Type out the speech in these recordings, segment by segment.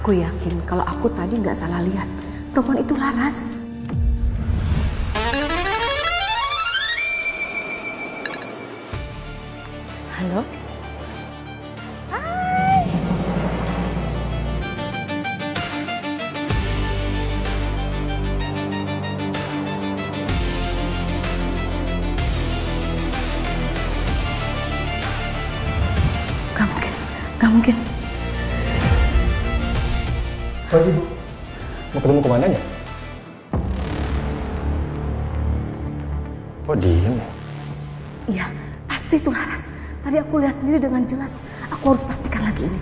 Aku yakin kalau aku tadi nggak salah lihat. Perempuan itu Laras. Halo? Hai. Gak mungkin. Pagi, Bu. Mau ketemu komandannya? Kok diem ya? Iya, pasti itu Laras. Tadi aku lihat sendiri dengan jelas. Aku harus pastikan lagi ini.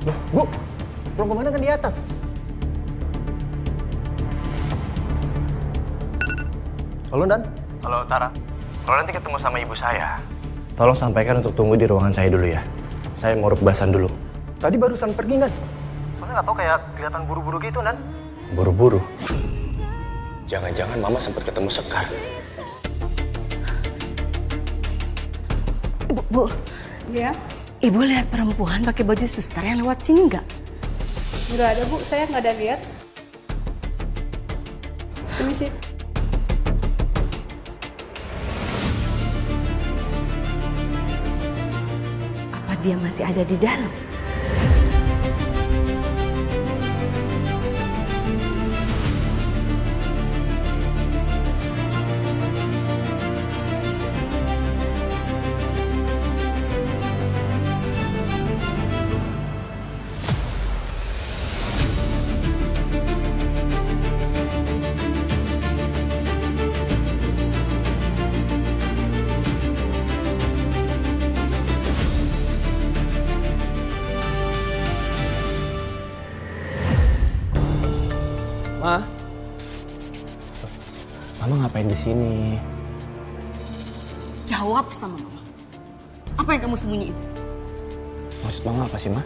Loh, Bu. Ruang komandan kan di atas. Halo, Dan. Halo, Tara. Kalau nanti ketemu sama ibu saya, tolong sampaikan untuk tunggu di ruangan saya dulu ya. Saya mau rebasan dulu. Tadi barusan pergi, Dan. Soalnya nggak tahu kayak kelihatan buru-buru gitu, Dan. Buru-buru? Jangan-jangan Mama sempat ketemu Sekar. Bu. Iya? Ibu lihat perempuan pakai baju suster yang lewat sini nggak? Nggak ada, Bu. Saya nggak ada lihat. Permisi. Apa dia masih ada di dalam? Ma, Mama ngapain di sini? Jawab sama Mama. Apa yang kamu sembunyiin? Maksud Mama apa sih, Ma?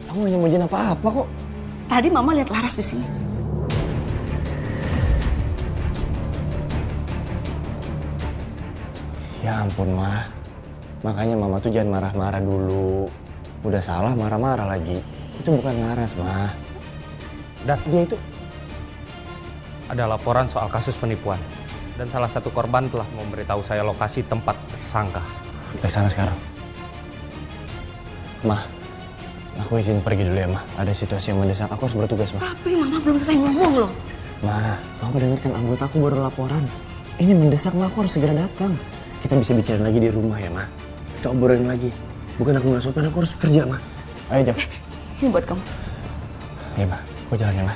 Aku nggak nyembunyiin apa-apa kok. Tadi Mama lihat Laras di sini. Ya ampun, Ma. Makanya Mama tuh jangan marah-marah dulu. Udah salah marah-marah lagi. Itu bukan Laras, Ma. Dan dia itu ada laporan soal kasus penipuan. Dan salah satu korban telah memberitahu saya lokasi tempat tersangka. Kita sana sekarang. Ma, aku izin pergi dulu ya, Ma. Ada situasi yang mendesak. Aku harus bertugas, Ma. Tapi Mama belum selesai ngomong loh. Ma, Mama dengar kan anggota aku baru laporan. Ini mendesak, Ma. Aku harus segera datang. Kita bisa bicara lagi di rumah ya, Ma. Kita obrolin lagi. Bukan aku nggak sopan, aku harus kerja, Ma. Ayo, Jaf. Ini buat kamu. Iya, Ma. Aku jalan ya, Ma.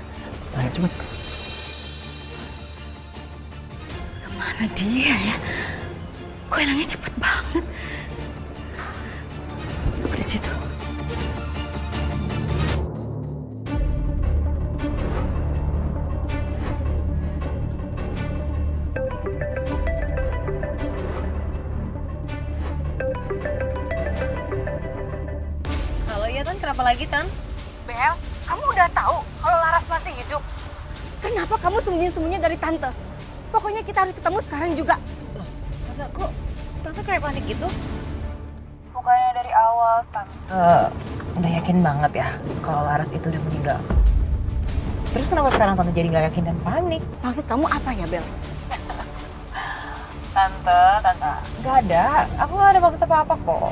Ayo, cepet. Mana dia ya? Kok hilangnya cepet banget? Apa di situ? Halo ya, Tan. Kenapa lagi, Tan? Bel, kamu udah tahu kalau Laras masih hidup. Kenapa kamu sembunyi-sembunyi dari Tante? Pokoknya kita harus ketemu sekarang juga. Loh, Tante, kok Tante kayak panik gitu? Bukannya dari awal Tante udah yakin banget ya kalau Laras itu udah meninggal. Terus kenapa sekarang Tante jadi nggak yakin dan panik? Maksud kamu apa ya, Bel? Tante, nggak ada. Aku nggak ada maksud apa-apa kok.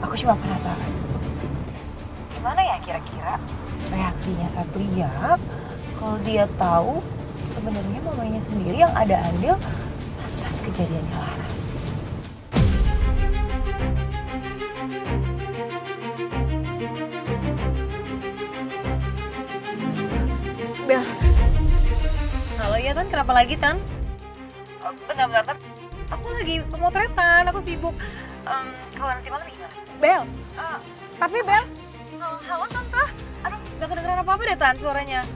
Aku cuma penasaran. Gimana ya kira-kira reaksinya Satria kalau dia tahu sebenarnya mamanya sendiri yang ada andil atas kejadiannya Laras. Bel. Halo ya, Tan. Kenapa lagi, Tan? Bentar. Aku lagi pemotretan, aku sibuk. Kalau nanti malam gimana? Bel. Tapi Bel. Halo, Tante. Aduh, gak kedengeran apa-apa deh, Tan, suaranya.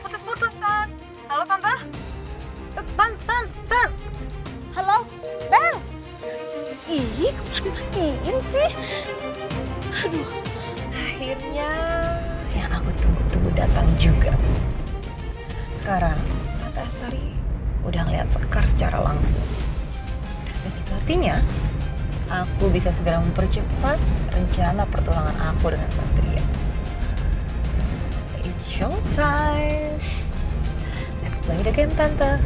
Putus-putus, Tan. Halo, Tante. Tan. Halo, Bel. Ih, kemana dimatiin sih? Aduh. Akhirnya yang aku tunggu-tunggu datang juga. Sekarang, Tante Astari udah ngeliat Sekar secara langsung. Dan itu artinya, aku bisa segera mempercepat rencana pertunangan aku dengan Satria. showtime. Let's play the game, Tante.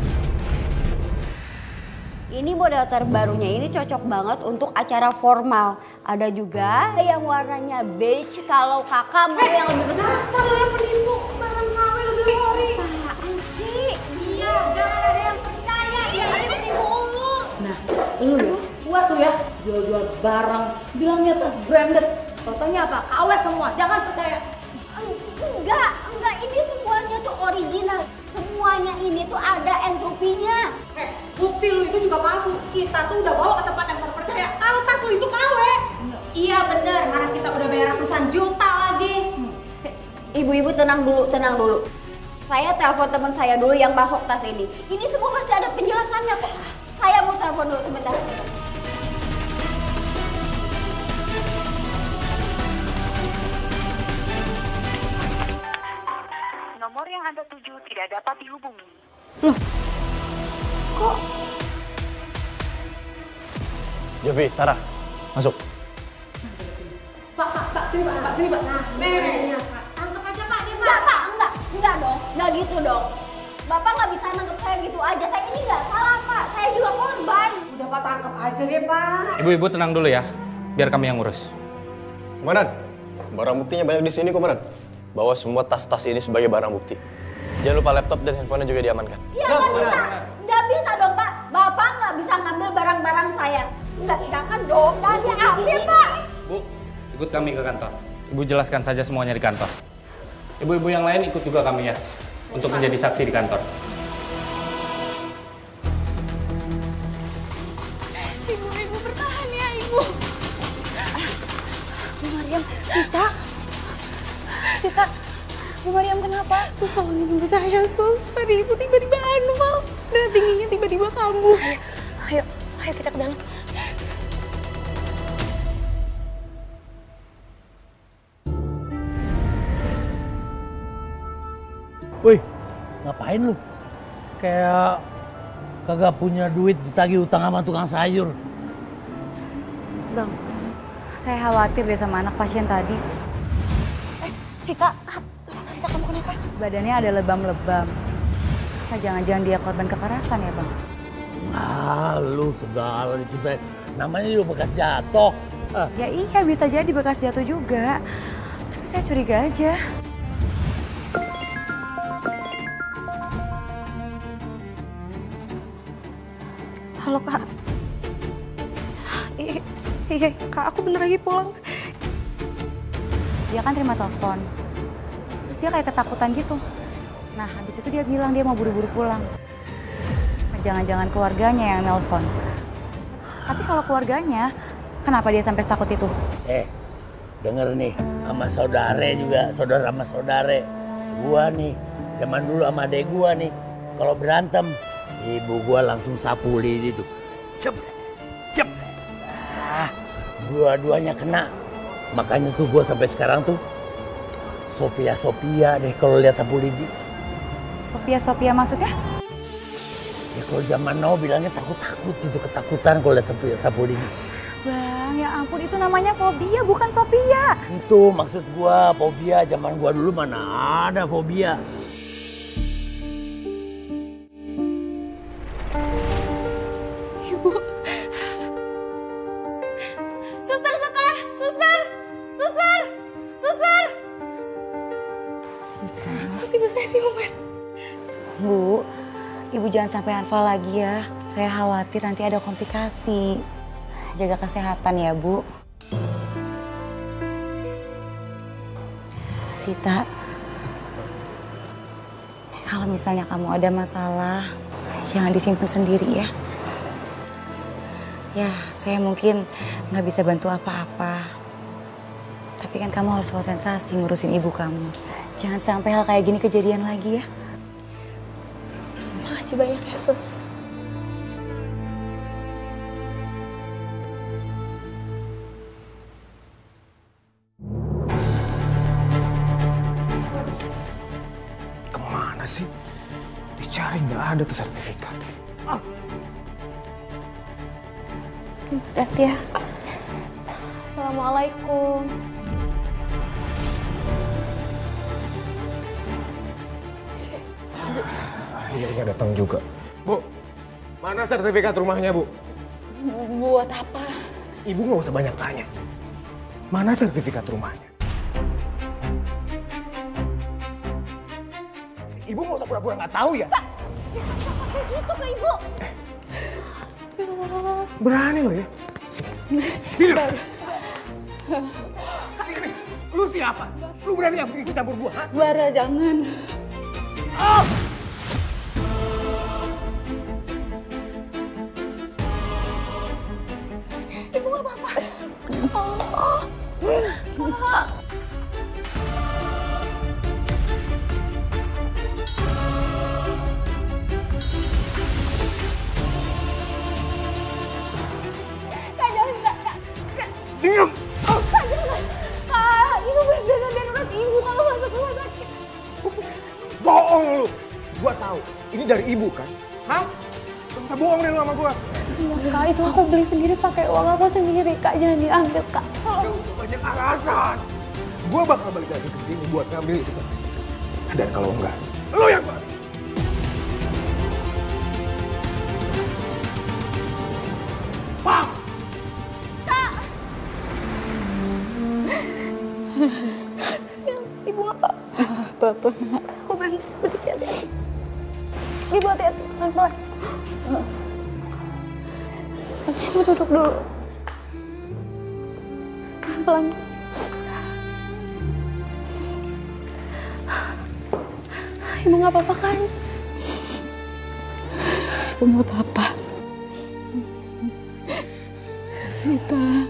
Ini model terbarunya ini cocok banget untuk acara formal. Ada juga yang warnanya beige kalau kakak mau yang lebih besar. Dasar lo yang penipu, barang KW lo bilang ori. Apaan sih? Iya, jangan ada yang percaya. Iya, ini penipu lu. Nah, lu ya, puas lu ya, jual-jual barang, bilangnya tas branded. Fotonya apa? KW semua, jangan percaya. Enggak, ini semuanya tuh original. Semuanya ini tuh ada entropinya. Bukti lu itu juga palsu. Kita tuh udah bawa ke tempat yang terpercaya. Kalau tas lu itu KW. Iya bener, mana kita udah bayar ratusan juta lagi. Ibu-ibu tenang dulu. Saya telepon teman saya dulu yang masuk tas ini. Ini semua pasti ada penjelasannya kok. Saya mau telepon dulu sebentar. Nomor yang Anda tuju tidak dapat dihubungi. Kok? Jovi, Tara, masuk. Pak, sini Pak. Nah, merenya Pak. Tangkap aja Pak, dia Pak. Enggak dong, enggak gitu dong. Bapak nggak bisa nangkep saya gitu aja. Saya ini nggak salah Pak, saya juga korban. Udah Pak, tangkap aja deh Pak. Ibu-ibu tenang dulu ya, biar kami yang ngurus. Komandan, barang buktinya banyak di sini, Komandan. Bawa semua tas-tas ini sebagai barang bukti. Jangan lupa laptop dan handphonenya juga diamankan. Iya nggak bisa dong Pak. Bapak nggak bisa ngambil barang-barang saya. Nggak, jangan dong, jangan diambil Pak. Bu, ikut kami ke kantor. Ibu jelaskan saja semuanya di kantor. Ibu-ibu yang lain ikut juga kami ya, untuk menjadi saksi di kantor. Ibu bertahan ya, Ibu. Bu Mariam, Sita, Bu Mariam kenapa? Sus, tolongin ibu saya, Sus. Tadi ibu tiba-tiba anfal. Darah tingginya tiba-tiba kambuh. Ayo kita ke dalam. Woi, ngapain lu? Kayak kagak punya duit ditagih utang sama tukang sayur. Bang, saya khawatir deh sama anak pasien tadi. Sita, kamu kenapa? Badannya ada lebam-lebam. Jangan-jangan dia korban kekerasan ya, Bang? Ah, lu segala itu saya. Namanya juga bekas jatuh. Ya iya, bisa jadi bekas jatuh juga. Tapi saya curiga aja. Halo, Kak. Iya, Kak, aku bener lagi pulang. Dia kan terima telepon. Terus dia kayak ketakutan gitu. Nah, habis itu dia bilang dia mau buru-buru pulang. Jangan-jangan keluarganya yang nelpon. Tapi kalau keluarganya, kenapa dia sampai takut itu? Denger nih, sama saudara juga, saudara sama saudara. Gua nih, zaman dulu sama adek gua nih, kalau berantem, ibu gua langsung sapu lidi tuh. Cep. Dua-duanya kena. Makanya tuh gua sampai sekarang tuh Sophia deh kalau lihat sapu lidi. Sophia maksudnya? Ya kalau zaman now bilangnya takut itu, ketakutan kalau lihat sapu lidi. Bang, ya ampun, itu namanya fobia, bukan Sophia. Itu maksud gua, fobia. Zaman gua dulu mana ada fobia. Ibu. Suster Sekar, suster. Sus, ibu saya siuman. Bu, ibu jangan sampai hafal lagi ya. Saya khawatir nanti ada komplikasi. Jaga kesehatan ya, Bu. Sita, kalau misalnya kamu ada masalah, jangan disimpan sendiri ya. Ya, saya mungkin nggak bisa bantu apa-apa. Tapi kan kamu harus konsentrasi ngurusin ibu kamu. Jangan sampai hal kayak gini kejadian lagi ya. Makasih banyak ya, Sus. Kemana sih? Dicari nggak ada tuh sertifikat. Hati ya. Assalamualaikum. Akhirnya datang juga. Bu, mana sertifikat rumahnya, Bu? Buat apa? Ibu nggak usah banyak tanya. Mana sertifikat rumahnya? Ibu nggak usah pura-pura nggak tahu ya? Pak, jangan sampai kayak gitu ke ibu. Astagfirullah. Berani lo ya? Sini. Sini. Lu siapa? Lu berani apa ikut campur gua? Ha? Bara, jangan. Ah! Ibu gak apa-apa. Pak. Kak, jangan, Kak. Diam! Kak, jangan. Kak, itu benar-benar darurat ibu kalau masuk rumah sakit. Bohong lu! Gua tahu. Ini dari ibu kan? Hah? Gak usah bohong deh lu sama gua. Kak, itu aku beli sendiri pakai uang aku sendiri. Kak, jangan diambil, Kak. Gak usah banyak alasan. Gua bakal balik lagi ke sini buat ngambil itu. Dan kalau enggak, lu yang balik. Pam! Ibu apa? Bapak. Aku beli hati-hati. Ibu hati-hati, pelan-pelan. Ibu duduk dulu. Pelan-pelan. Ibu gak apa-apa kan? Ibu nggak apa-apa. Sita,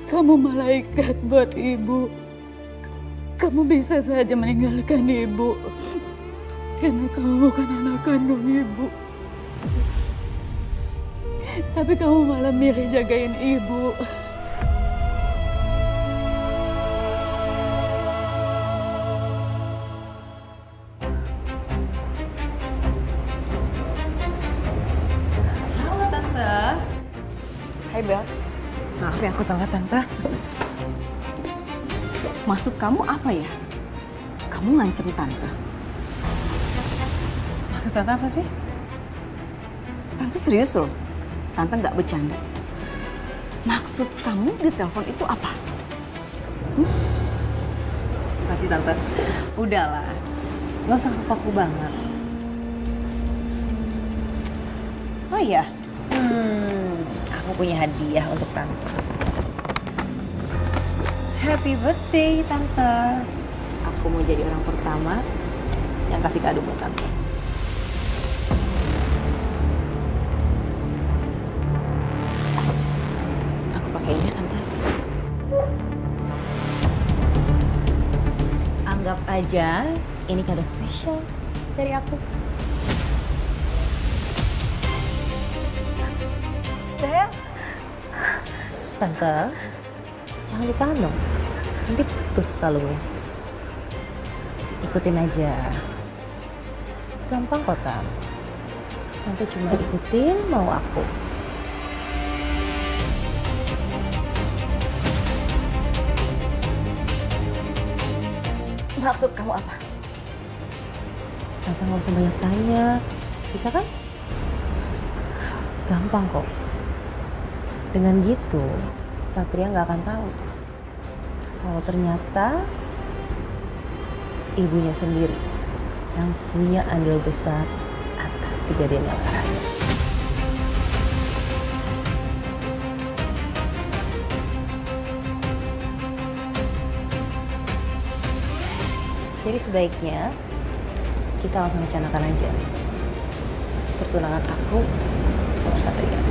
kamu malaikat buat ibu. Kamu bisa saja meninggalkan ibu. Karena kamu bukan anak kandung ibu. Tapi kamu malah milih jagain ibu. Halo Tante. Hai Bel, Maaf ya aku telat Tante. maksud kamu apa ya? Kamu ngancem Tante. Maksud Tante apa sih? Tante serius loh, Tante nggak bercanda. Maksud kamu di telepon itu apa? Berarti Tante, udahlah. Gak usah kepaku banget. Oh iya, aku punya hadiah untuk Tante. Happy birthday Tante. Aku mau jadi orang pertama yang kasih kado buat Tante. Aku pakai ini Tante. Anggap aja ini kado spesial dari aku. Sayang. Tante, jangan ditahan dong. Nanti putus kalungnya. Ikutin aja. Gampang kok, Tam. Tante cuma ikutin mau aku. Maksud kamu apa? Tante nggak usah banyak tanya. Bisa kan? Gampang kok. Dengan gitu, Satria nggak akan tahu kalau ternyata ibunya sendiri yang punya andil besar atas kejadian yang keras. Jadi sebaiknya kita langsung rencanakan aja pertunangan aku sama Satria.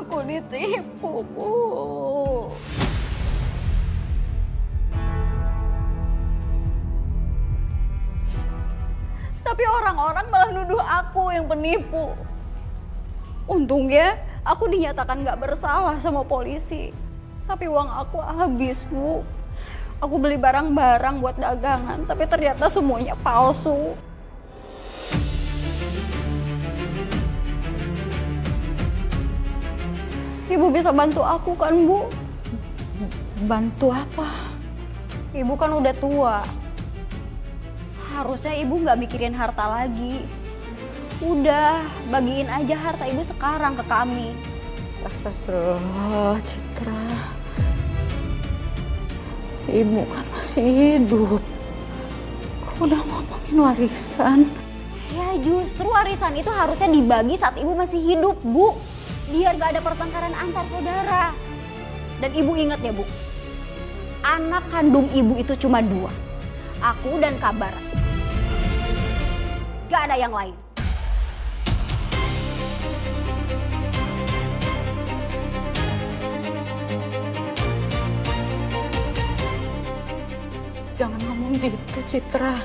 Aku ditipu, Bu. Tapi orang-orang malah nuduh aku yang penipu. Untungnya aku dinyatakan gak bersalah sama polisi. Tapi uang aku habis, Bu. Aku beli barang-barang buat dagangan, tapi ternyata semuanya palsu. Ibu bisa bantu aku kan, Bu? Bantu apa? Ibu kan udah tua. Harusnya ibu gak mikirin harta lagi. Udah, bagiin aja harta ibu sekarang ke kami. Astagfirullah, Citra. Ibu kan masih hidup. Kok udah ngomongin warisan? Ya justru warisan itu harusnya dibagi saat ibu masih hidup, Bu. Biar gak ada pertengkaran antar saudara. Dan ibu ingat ya, Bu. Anak kandung ibu itu cuma 2. Aku dan Kabar. Gak ada yang lain. Jangan ngomong gitu, Citra.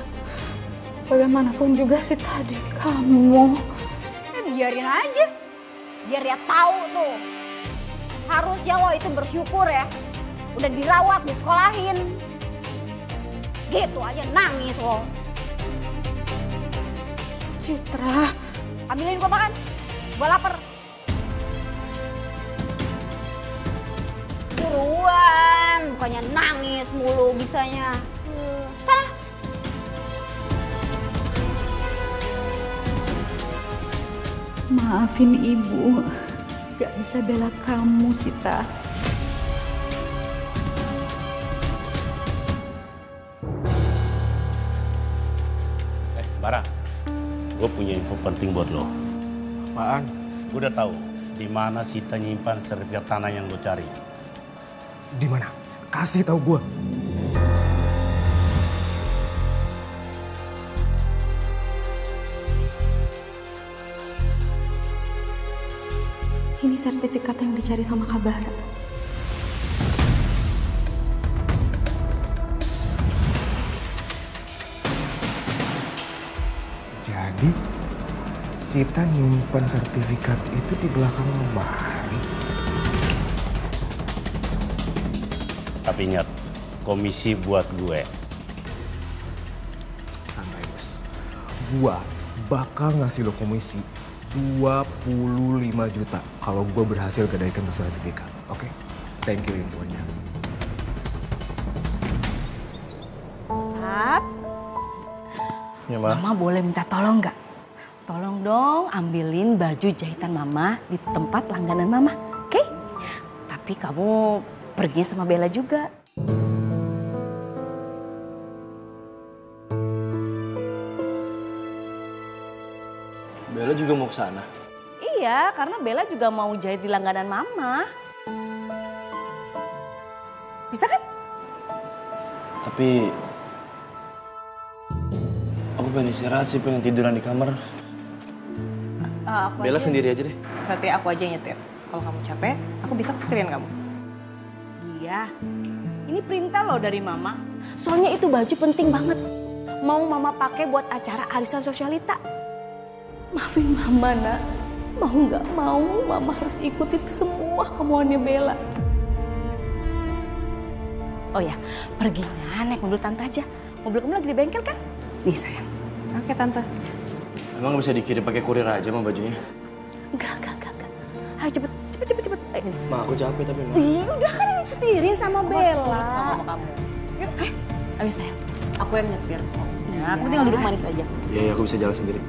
Bagaimanapun juga sih tadi kamu. Biarin aja. Biar dia tahu tuh. Harusnya lo itu bersyukur ya. Udah dirawat, disekolahin. Gitu aja nangis lo. Citra. Ambilin gua makan. Gua lapar. Buruan. Bukannya nangis mulu bisanya. Sana. Maafin ibu. Gak bisa bela kamu, Sita. Bara, gue punya info penting buat lo. Apaan? Gue udah tahu di mana Sita nyimpan sertifikat tanah yang lo cari. Di mana? Kasih tahu gue. Ini sertifikat yang dicari sama Kabara. Jadi, Sita nyimpan sertifikat itu di belakang lemari. Tapi ingat, komisi buat gue. Santai, Bos. Gua bakal ngasih lo komisi 25 juta kalau gue berhasil gadaikan tuh sertifikat. Oke? Thank you infonya. Sat, Ya, Ma. Mama boleh minta tolong nggak? Tolong dong ambilin baju jahitan Mama di tempat langganan Mama, oke? Tapi kamu pergi sama Bella juga. Bella juga mau ke sana. Iya, karena Bella juga mau jahit di langganan Mama. Bisa kan? Tapi aku pengen istirahat sih, pengen tiduran di kamar. Aku Bella aja. sendiri aja deh. Satria, aku aja yang nyetir. Kalau kamu capek, aku bisa keserian kamu. Iya, ini perintah loh dari Mama. Soalnya itu baju penting banget. Mau Mama pakai buat acara arisan sosialita. Maafin Mama, Nak. Mau nggak mau, Mama harus ikutin semua kemauannya Bella. Oh ya, perginya naik mobil Tante aja. Mobil kamu lagi di bengkel kan? Nih sayang. Oke, Tante. Emang bisa dikirim pakai kurir aja mah bajunya? Enggak. Ayo cepet. Ma, aku capek tapi Ma. Ih, udah kan ini setirin sama Bella. Sama mama kamu. Yuk, ayo sayang. Aku yang nyetir. Ya, aku tinggal duduk manis aja. Iya, aku bisa jalan sendiri.